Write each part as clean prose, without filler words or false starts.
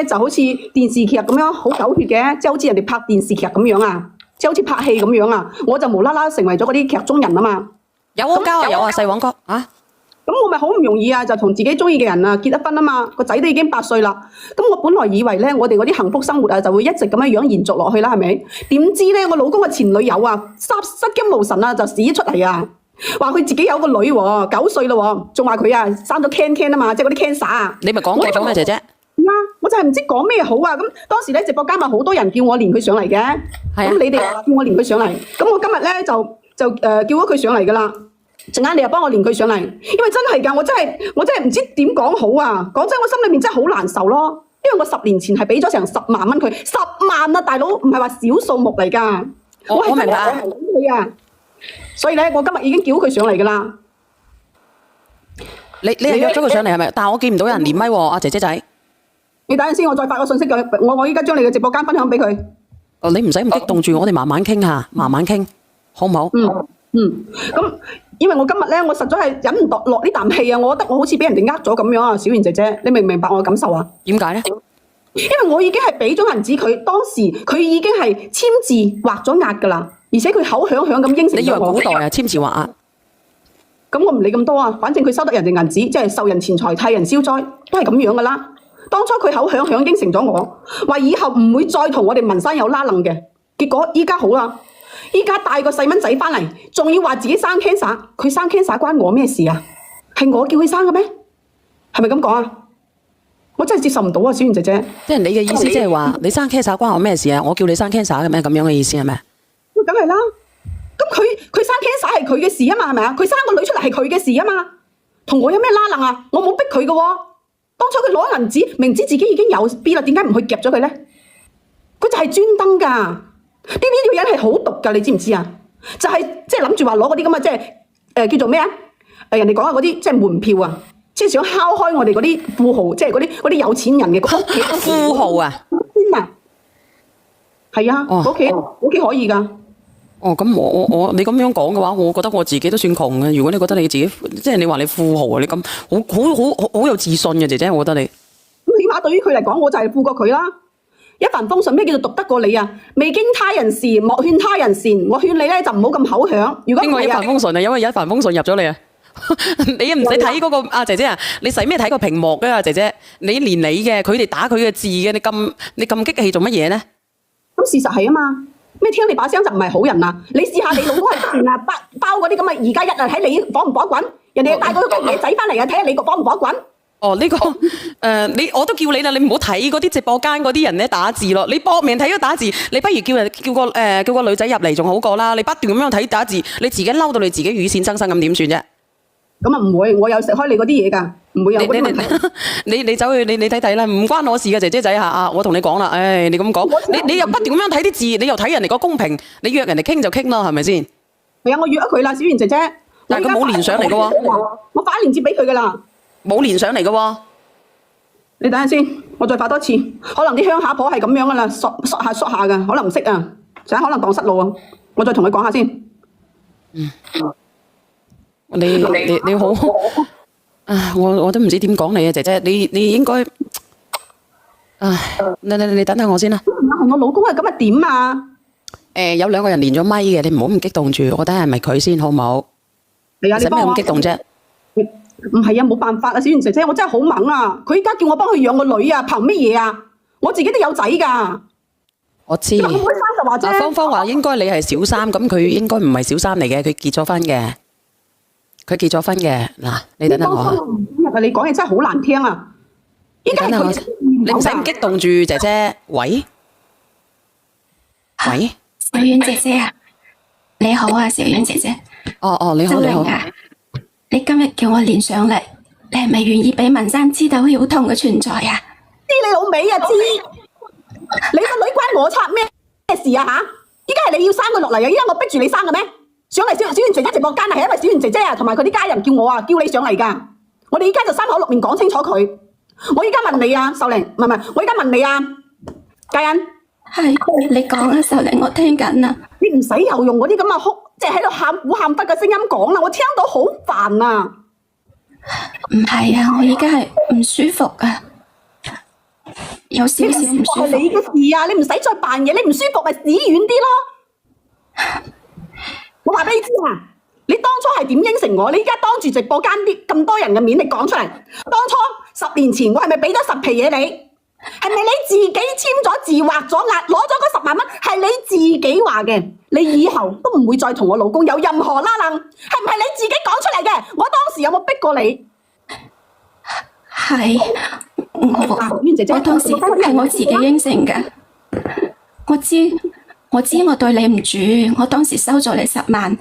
咧就好似電視劇咁樣，好狗血嘅，即係好似人哋拍電視劇咁樣啊，即係好似拍戲咁樣啊，我就無啦啦成為咗嗰啲劇中人啊嘛。有啊，有啊，細王哥啊。咁我咪好唔容易啊，就同自己中意嘅人啊結咗婚啊嘛，個仔都已經8歲啦。咁我本來以為咧，我哋嗰啲幸福生活啊就會一直咁樣延續落去啦，係咪？點知咧，我老公嘅前女友啊，失驚無神啊，就屎出嚟啊！話佢自己有個女喎，9歲咯喎，仲話佢啊生咗 can 啊嘛，即係嗰啲 cancer 啊。你咪講繼續咩姐姐？我就係唔知講咩好啊！咁當時咧直播間咪好多人叫我連佢上嚟嘅，咁你哋叫我連佢上嚟，咁我今日咧就叫咗佢上嚟噶啦。陣間你又幫我連佢上嚟，因為真係㗎，我真係唔知點講好啊！講真，我心裏面真係好難受咯，因為我10年前係俾咗成10萬蚊佢，10萬啊，大佬唔係話小數目嚟㗎。我明白佢啊，所以咧，我今日已經叫佢上嚟㗎啦。你係約咗佢上嚟係咪？但係我見唔到有人連麥喎，阿姐姐仔。你等陣先，我再發個信息佢。我依家將你嘅直播間分享俾佢。哦，你唔使咁激動住，我哋慢慢傾下，慢慢傾，好唔好？咁因為我今日咧，我實在係忍唔落呢啖氣啊！我覺得我好似俾人哋呃咗咁樣啊，小圓姐姐，你明唔明白我嘅感受啊？點解咧？因為我已經係俾咗銀紙佢，當時佢已經係簽字畫咗押㗎啦，而且佢口響響咁應承咗我。你以為古代啊簽字畫押？咁我唔理咁多啊，反正佢收得人哋銀紙，即係受人錢財替人消災，都係咁樣㗎啦。當初佢口響響應承咗我，話以後唔會再同我哋文山有拉楞嘅，結果依家好啦。依家帶個細蚊仔翻嚟，仲要話自己生 cancer， 佢生 cancer 關我咩事啊？係我叫佢生嘅咩？係咪咁講啊？我真係接受唔到啊，小圓姐姐。即係你嘅意思，即係話你生 cancer 關我咩事啊？我叫你生 cancer 嘅咩？咁樣嘅意思係咪？梗係啦。咁佢生 cancer 係佢嘅事啊嘛，係咪啊？佢生個女出嚟係佢嘅事啊嘛，同我有咩拉楞啊？我冇逼佢嘅喎。當初佢攞銀紙，明知自己已經有 B 啦，點解唔去夾咗佢咧？佢就係專登㗎。呢條人係好毒㗎，你知唔知啊？就係即係諗住話攞嗰啲咁嘅，即係叫做咩啊？人哋講嘅嗰啲即係門票啊，即係想敲開我哋嗰啲富豪，即係嗰啲有錢人嘅屋企。富豪啊？邊啊？係啊，屋企可以㗎。哦，咁我你咁樣講嘅話，我覺得我自己都算窮嘅。如果你覺得你自己即係你話你富豪啊，你咁好有自信嘅姐姐，我覺得你。咁起碼對於佢嚟講，我就係富過佢啦。一帆風順，咩叫做獨得過你啊？未經他人事，莫勸他人善。我勸你咧就唔好咁口響。如果邊個一帆風順啊？因為一帆風順入咗嚟啊！你唔使睇嗰個啊姐姐啊，你使咩睇個屏幕啊姐姐？你連你嘅，佢哋打佢嘅字嘅，你咁激氣做乜嘢咧？咁事實係啊嘛，咩聽你把聲就唔係好人啊？你試下你老公係不斷啊包嗰啲咁嘅2+1啊，睇你火唔火滾？人哋帶個野仔翻嚟啊，睇下你個火唔火滾？哦，呢個我都叫你啦，你唔好睇嗰啲直播間嗰啲人咧打字咯，你搏命睇咗打字，你不如叫個女仔入嚟仲好過啦。你不斷咁樣睇打字，你自己嬲到你自己羽扇繚生咁點算啫？咁啊唔會，我有食開你嗰啲嘢㗎，唔會有嗰啲問題。你走去你睇啦，唔關我事嘅姐姐仔嚇，我同你講啦，唉，你咁講，你又不斷咁樣睇啲字，你又睇人哋個公平，你約人哋傾就傾啦，係咪先？係啊，我約咗佢啦，小圓姐姐。但係佢冇連上嚟嘅喎。我發鏈接俾佢㗎啦。冇連上嚟嘅喎，你等下先，我再發多次。可能啲鄉下婆係咁樣噶啦，索下噶，可能唔識啊，可能蕩失路啊。我再同佢講下先。你好，啊，我都唔知點講你啊，姐姐，你應該，唉，你等下我先啦。我老公係咁啊點啊？有2個人連咗咪嘅，你唔好咁激動住，我睇下係咪佢先，好唔好？係啊，你使咩咁激動啫？唔係啊，冇辦法啊，小圓姐姐，我真係好猛啊！佢依家叫我幫佢養個女啊，憑乜嘢啊？我自己都有仔㗎。我知。芳芳話應該你係小三，咁佢應該唔係小三嚟嘅，佢結咗婚嘅。佢結咗婚嘅，嗱，你等等我。你講嘢真係好難聽啊！依家係佢，你唔使咁激動住，姐姐。喂，小圓姐姐啊，你好啊，小圓姐姐。哦，你好你好。你今日叫我連上嚟，你係咪願意俾文山知道曉彤嘅存在啊？知你老味啊！知你個女關我插咩事啊？吓！依家係你要生佢落嚟啊！依家我逼住你生嘅咩？上嚟小圓姐姐直播間啊，係因為小圓姐姐啊，同埋佢啲家人叫我啊，叫你上嚟噶。我哋依家就3口6面講清楚佢。我依家問你啊，秀玲，唔係，我依家問你啊，嘉欣。係，你講啊，秀玲，我聽緊啊。你唔使又用嗰啲咁嘅哭，即係喺度喊苦喊得嘅聲音講啦，我聽到好煩啊！唔係啊，我而家係唔舒服啊。有少少唔舒服。係你嘅事啊，你唔使再扮嘢，你唔舒服咪指遠啲咯。我話俾你知啊，你當初係點應承我？你而家當住直播間啲咁多人嘅面，你講出嚟。當初10年前我係咪俾咗10皮嘢你？係咪你自己簽咗字畫咗押攞咗嗰10萬蚊？係你自己話嘅，你以後都唔會再同我老公有任何拉楞，係唔係你自己講出嚟嘅？我當時有冇逼過你？係姐姐，我當時係我自己應承嘅。我知我對你唔住，我當時收咗你10萬，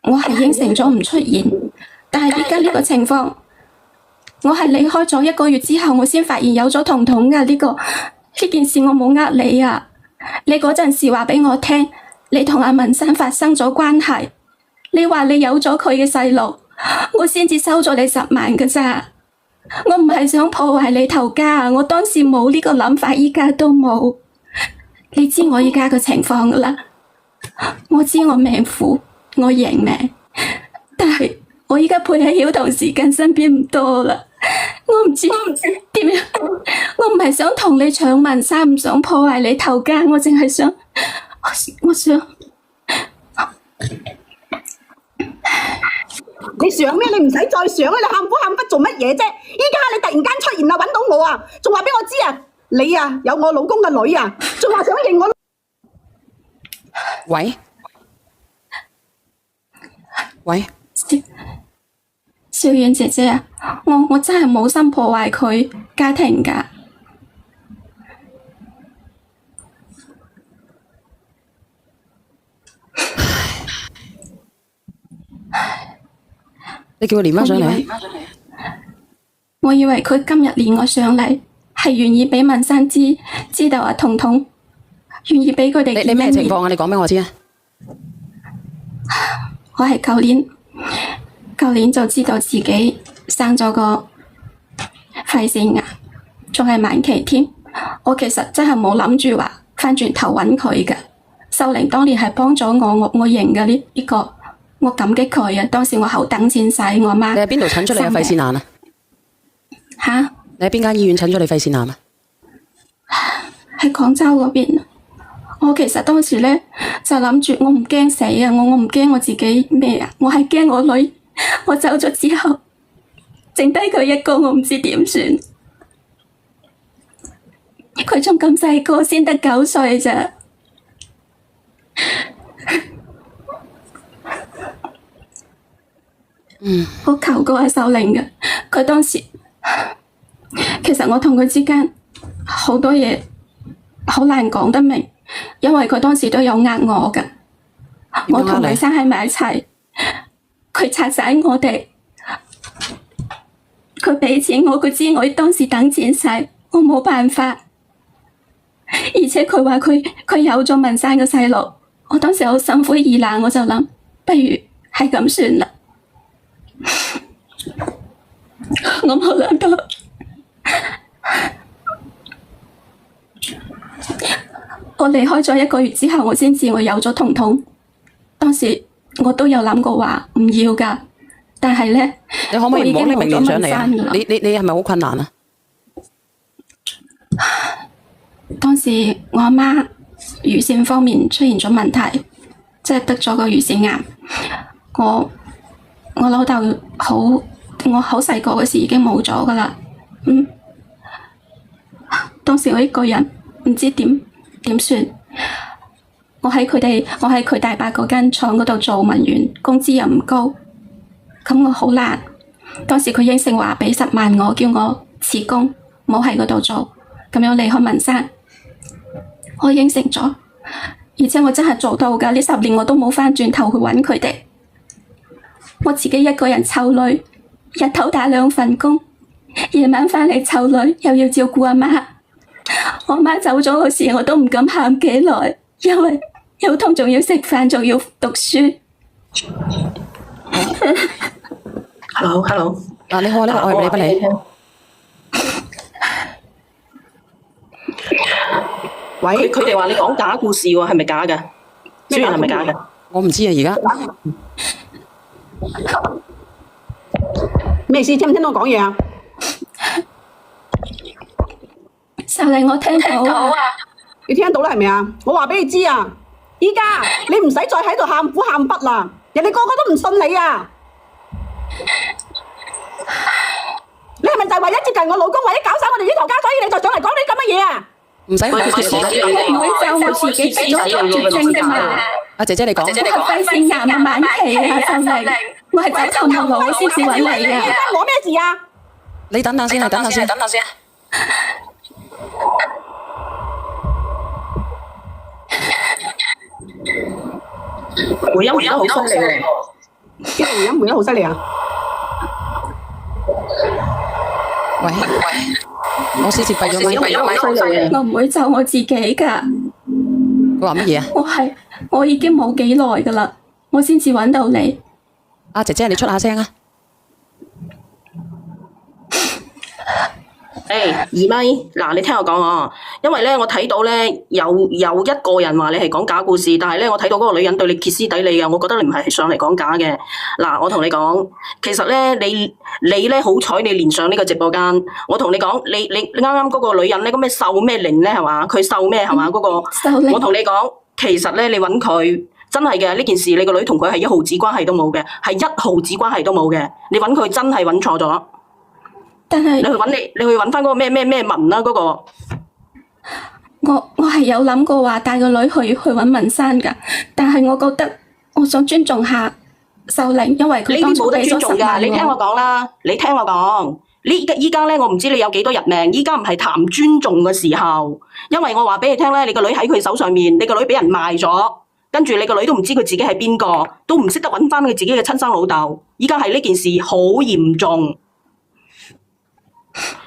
我係應承咗唔出現。但係而家呢個情況，我係離開咗1個月之後，我先發現有咗彤彤嘅呢件事，我冇呃你啊！你嗰陣時話俾我聽，你同阿文生發生咗關係，你話你有咗佢嘅細路，我先至收咗你10萬㗎咋。我唔係想破壞你頭家，我當時冇呢個諗法，依家都冇。你知我依家嘅情況㗎啦，我知我命苦，我認命，但係我依家陪喺曉彤時間身邊唔多啦，我唔知點樣，我唔係想同你搶文生，唔想破壞你頭家，我淨係想，我想。你想咩？你唔使再想啦！你喊苦喊忽做乜嘢啫？依家你突然間出現啦，搵到我啊，仲話俾我知啊，你啊有我老公嘅女啊，仲話想認我。喂，小遠姐姐啊，我真係冇心破壞佢家庭㗎。你叫佢連返上嚟。我以為佢今日連我上嚟，係願意俾文生知道阿彤彤，願意俾佢哋見你咩情況啊？你講俾我知啊！我係舊年就知道自己生咗個肺腺癌，仲係晚期添。我其實真係冇諗住話翻轉頭揾佢嘅。秀玲當年係幫咗我認嘅呢個。我感激佢啊！當時我後等錢使，我媽。你喺邊度診出你嘅肺腺癌啊？吓？你喺邊間醫院診咗你肺腺癌啊？喺廣州嗰邊。我其實當時咧就諗住我唔驚死啊！我唔驚我自己咩啊！我係驚我女，我走咗之後，剩低佢一個，我唔知點算。佢仲咁細個，先得9歲咋。我求過阿秀玲嘅，佢當時其實我同佢之間好多嘢好難講得明，因為佢當時都有呃我嘅。我同佢生喺埋一齊，佢拆散我哋，佢俾錢我，佢知我當時等錢使，我冇辦法。而且佢話佢有咗文生嘅細路，我當時好心灰意冷，我就諗不如係咁算啦。我冇諗到，我離開咗1個月之後，我先知我有咗彤彤。當時我都有諗過話唔要㗎，但係咧，你可唔可以唔好拎明年上嚟啊？你係咪好困難啊？當時我阿媽乳腺方面出現咗問題，即係得咗個乳腺癌。我老豆我好細個嗰時已經冇咗㗎喇。當時我一個人唔知點算。我喺佢大伯嗰間廠嗰度做文員，工資又唔高，咁我好難。當時佢應承話俾10萬我，叫我辭工，冇喺嗰度做，咁樣離開文生。我應承咗，而且我真係做到㗎。呢10年我都冇返轉頭去揾佢哋，我自己一個人湊女，日頭打2份工，夜晚返嚟湊女，又要照顧阿媽。我媽走咗嗰時，我都唔敢喊幾耐，因為有痛仲要食飯，仲要讀書。Hello。你好，呢個愛不理。喂，佢哋話你講假故事喎，係咪假㗎？小圓係咪假㗎？我唔知啊，而家咩事？聽唔聽到我講嘢啊？秀秀麗，我聽到啊，你聽到啦係咪啊？我話俾你知啊，依家你唔使再喺度喊苦喊忽啦，人哋個個都唔信你啊！你係咪就係為咗接近我老公，為咗搞散我哋呢頭家，所以你就上嚟講呢咁嘅嘢啊？唔使我唔會就我自己咗絕症㗎嘛。阿姐姐你講，我係肺腺癌嘅晚期啊，秀麗，我係走投無路我先至揾你嘅。關我咩事啊？你等等先啊，等等先。回音回得好犀利喎！邊度回音回得好犀利啊？喂，我先至閉咗咪。好犀利啊！我唔會就我自己㗎。佢話乜嘢啊？我已經冇幾耐㗎啦，我先至揾到你。阿姐姐你出下聲啊！二咪，嗱，你聽我講啊，因為咧我睇到咧有一個人話你係講假故事，但係咧我睇到嗰個女人對你歇斯底里嘅，我覺得你唔係上嚟講假嘅。嗱，我同你講，其實咧你咧好彩你連上呢個直播間，我同你講，你啱啱嗰個女人咧，嗰咩秀咩玲咧係嘛？佢秀咩係嘛？嗰個我同你講，其實咧你揾佢真係嘅呢件事，你個女同佢係一毫子關係都冇嘅，係一毫子關係都冇嘅，你揾佢真係揾錯咗。但係你去揾翻嗰個咩文啦嗰個。我係有諗過話帶個女去揾文山㗎，但係我覺得我想尊重下秀玲，因為佢當初俾咗10萬。你聽我講啦，你聽我講。依家咧，我唔知你有幾多日命。依家唔係談尊重嘅時候，因為我話俾你聽咧，你個女喺佢手上面，你個女俾人賣咗，跟住你個女都唔知佢自己係邊個，都唔識得揾翻佢自己嘅親生老豆。依家係呢件事好嚴重。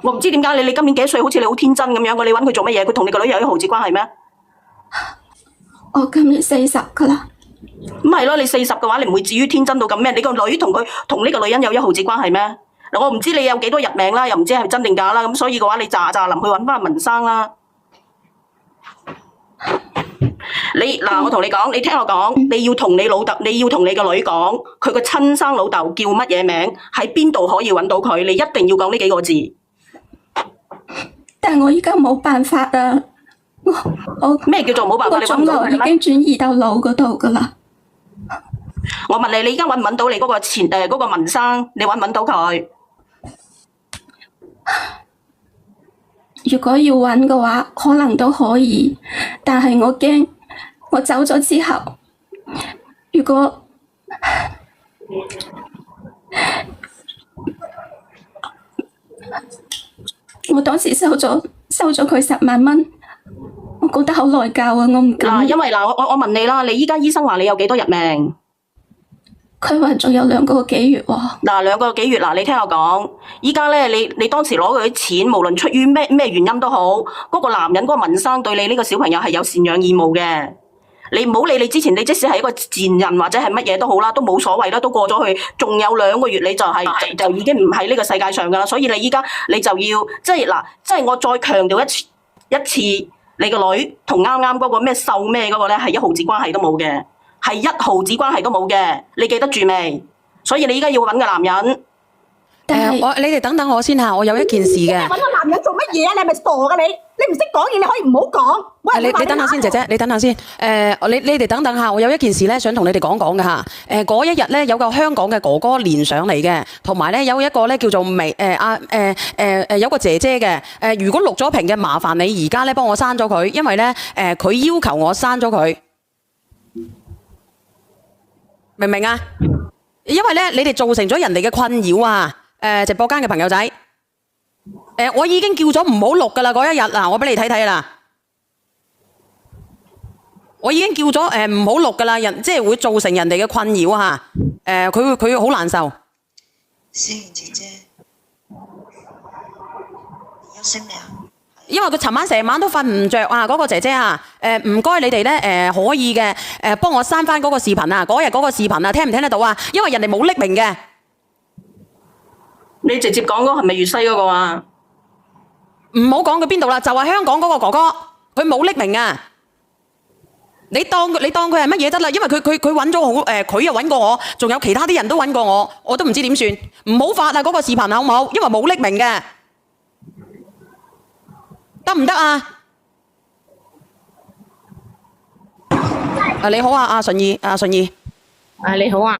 我唔知點解你今年幾歲？好似你好天真咁樣，你揾佢做乜嘢？佢同你個女有一毫子關係咩？我今年40㗎啦。咁係咯，你40嘅話，你唔會至於天真到咁咩？你個女同呢個女人有一毫子關係咩？嗱，我唔知你有幾多日命啦，又唔知係真定假啦，咁所以嘅話，你咋臨去揾翻文生啦。我同你講，你聽我講，你要同你個女講，佢個親生老豆叫乜嘢名，喺邊度可以揾到佢，你一定要講呢幾個字。但係我而家冇辦法啊！我咩叫做冇辦法？個腫瘤已經轉移到腦嗰度㗎啦。我問你，你而家揾唔揾到你嗰個嗰個文生？你揾唔揾到佢？如果要揾嘅話，可能都可以，但係我驚我走咗之後，如果我當時收咗佢10萬蚊，我覺得好內疚啊！我唔敢。因為我問你啦，你依家醫生話你有幾多日命？佢話仲有2個幾月喎。2個幾月，你聽我講，依家咧你當時攞佢啲錢，無論出於咩原因都好，嗰個男人嗰個文生對你呢個小朋友係有贍養義務嘅。你唔好理你之前，你即使係一個賤人或者係乜嘢都好啦，都冇所謂啦，都過咗去，仲有2個月你就已經唔喺呢個世界上噶啦。所以你依家你就要即係我再強調一次，你個女同啱啱嗰個咩秀咩嗰個咧係一毫子關係都冇嘅。係一毫子關係都冇嘅，你記得住未？所以你依家要揾個男人。你哋等等我先嚇，我有一件事嘅。揾個男人做乜嘢啊？你係咪傻㗎你？你唔識講嘢，你可以唔好講。喂，你等下先，姐姐，你等下先。你哋等等下，我有一件事咧，想同你哋講嘅嚇。嗰一日咧，有個香港嘅哥哥連上嚟嘅，同埋咧有一個咧叫做有個姐姐嘅。如果錄咗屏嘅，麻煩你而家咧幫我刪咗佢，因為咧佢要求我刪咗佢。明唔明啊？因為咧，你哋造成咗人哋嘅困擾啊！直播間嘅朋友仔，我已經叫咗唔好錄噶啦，嗰一日嗱，我俾你睇睇啦。我已經叫咗唔好錄噶啦，即係會造成人哋嘅困擾嚇。佢好難受。思妍姐姐，你休息未啊？因為佢尋晚成晚都瞓唔着啊！嗰個姐姐啊，唔該你哋咧可以嘅幫我刪翻嗰個視頻啊！嗰日嗰個視頻啊，聽唔聽得到啊？因為人哋冇匿名嘅。你直接講嗰係咪粵西嗰個啊？唔好講佢邊度啦，就係香港嗰個哥哥，佢冇匿名啊！你當佢係乜嘢得啦？因為佢揾咗好佢又揾過我，仲有其他啲人都揾過我，我都唔知點算。唔好發啊！嗰個視頻好唔好？因為冇匿名嘅。得唔得啊？你好啊，阿順義，你好啊。